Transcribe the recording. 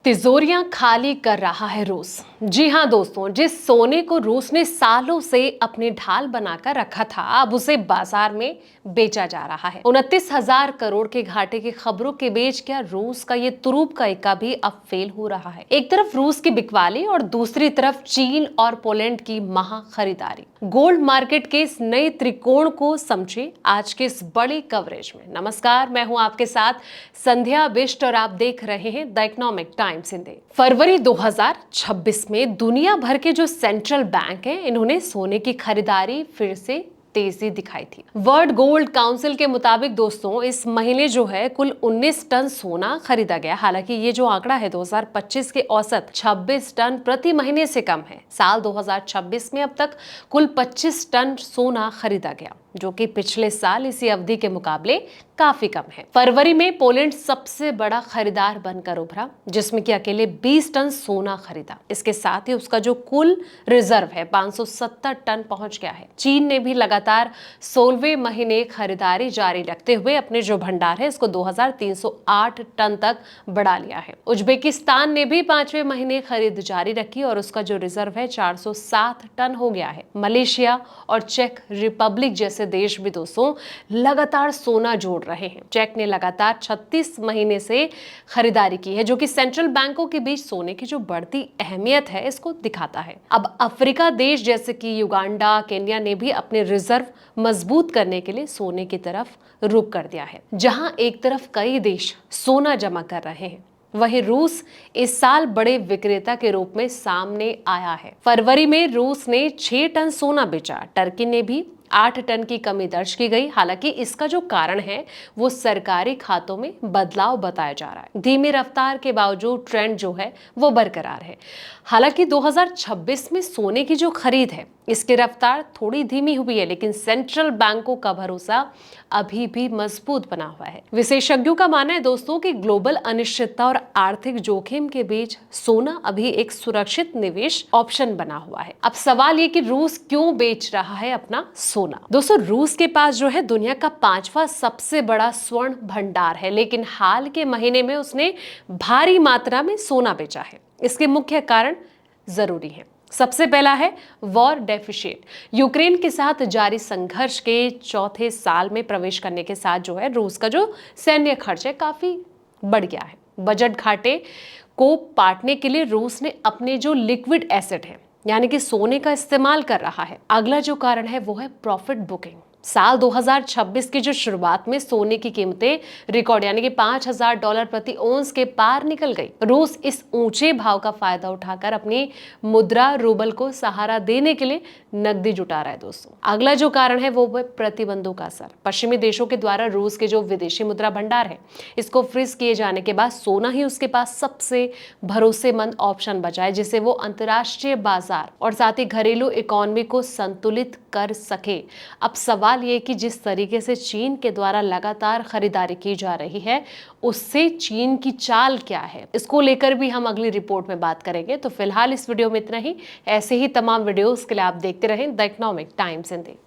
तिजोरियां खाली कर रहा है रूस। जी हां दोस्तों, जिस सोने को रूस ने सालों से अपनी ढाल बनाकर रखा था, अब उसे बाजार में बेचा जा रहा है। 29,000 करोड़ के घाटे की खबरों के बीच क्या रूस का ये तुरूप का इक्का भी अब फेल हो रहा है। एक तरफ रूस की बिकवाली और दूसरी तरफ चीन और पोलैंड की महा खरीदारी। गोल्ड मार्केट के इस नए त्रिकोण को समझे आज के इस बड़ी कवरेज में। नमस्कार, मैं हूं आपके साथ संध्या बिष्ट और आप देख रहे हैं द इकोनॉमिक टाइम्स हिंदी। फरवरी 2026 में दुनिया भर के जो सेंट्रल बैंक हैं, इन्होंने सोने की खरीदारी फिर से तेजी दिखाई थी। वर्ल्ड गोल्ड काउंसिल के मुताबिक दोस्तों, इस महीने जो है कुल 19 टन सोना खरीदा गया। हालांकि ये जो आंकड़ा है 2025 के औसत 26 टन प्रति महीने से कम है। साल 2026 में अब तक कुल 25 टन सोना खरीदा गया, जो कि पिछले साल इसी अवधि के मुकाबले काफी कम है। फरवरी में पोलैंड सबसे बड़ा खरीदार बनकर उभरा, जिसमें कि अकेले 20 टन सोना खरीदा। इसके साथ ही उसका जो कुल रिजर्व है 570 टन पहुंच गया है। चीन ने भी लगातार 16वें महीने खरीदारी जारी रखते हुए अपने जो भंडार है इसको 2308 टन तक बढ़ा लिया है। उज्बेकिस्तान ने भी 5वें महीने खरीद जारी रखी और उसका जो रिजर्व है 407 टन हो गया है। मलेशिया और चेक रिपब्लिक जैसे देश भी दोस्तों लगातार सोना जोड़ रहे हैं। चेक ने लगातार 36 महीने से खरीदारी की है, जो कि सेंट्रल बैंकों के बीच सोने की जो बढ़ती अहमियत है इसको दिखाता है। अब अफ्रीका देश जैसे कि युगांडा, केन्या ने भी अपने रिजर्व मजबूत करने के लिए सोने की तरफ रुख कर दिया है। जहां एक तरफ कई देश सोना जमा कर रहे हैं, वहीं रूस इस साल बड़े विक्रेता के रूप में सामने आया है। फरवरी में रूस ने 6 टन सोना बेचा। टर्की ने भी 8 टन की कमी दर्ज की गई। हालांकि इसका जो कारण है वो सरकारी खातों में बदलाव बताया जा रहा है। धीमी रफ्तार के बावजूद ट्रेंड जो है वो बरकरार है। हालांकि 2026 में सोने की जो खरीद है इसकी रफ्तार थोड़ी धीमी हुई है, लेकिन सेंट्रल बैंकों का भरोसा अभी भी मजबूत बना हुआ है। विशेषज्ञों का मानना है दोस्तों कि ग्लोबल अनिश्चितता और आर्थिक जोखिम के बीच सोना अभी एक सुरक्षित निवेश ऑप्शन बना हुआ है। अब सवाल ये कि रूस क्यों बेच रहा है अपना सोना। दोस्तों, रूस के पास जो है दुनिया का 5वां सबसे बड़ा स्वर्ण भंडार है, लेकिन हाल के महीने में उसने भारी मात्रा में सोना बेचा है। इसके मुख्य कारण जरूरी है। सबसे पहला है वॉर डेफिसिट। यूक्रेन के साथ जारी संघर्ष के चौथे साल में प्रवेश करने के साथ जो है रूस का जो सैन्य खर्च है काफी बढ़ गया है। बजट घाटे को पाटने के लिए रूस ने अपने जो लिक्विड एसेट है यानी कि सोने का इस्तेमाल कर रहा है। अगला जो कारण है वो है प्रॉफिट बुकिंग। साल 2026 की जो शुरुआत में सोने की कीमतें रिकॉर्ड यानी कि $5,000 प्रति औंस के पार निकल गई। रूस इस ऊंचे भाव का फायदा उठाकर अपनी मुद्रा रूबल को सहारा देने के लिए नकदी जुटा रहा है दोस्तों। अगला जो कारण है वो प्रतिबंधों का असर। पश्चिमी देशों के द्वारा रूस के जो विदेशी मुद्रा भंडार है इसको फ्रीज किए जाने के बाद सोना ही उसके पास सबसे भरोसेमंद ऑप्शन बचा है, जिसे वो अंतर्राष्ट्रीय बाजार और साथ ही घरेलू इकोनॉमी को संतुलित कर सके। अब सवाल ये कि जिस तरीके से चीन के द्वारा लगातार खरीदारी की जा रही है उससे चीन की चाल क्या है, इसको लेकर भी हम अगली रिपोर्ट में बात करेंगे। तो फिलहाल इस वीडियो में इतना ही। ऐसे ही तमाम वीडियोस के लिए आप देखते रहें द इकोनॉमिक टाइम्स हिंदी।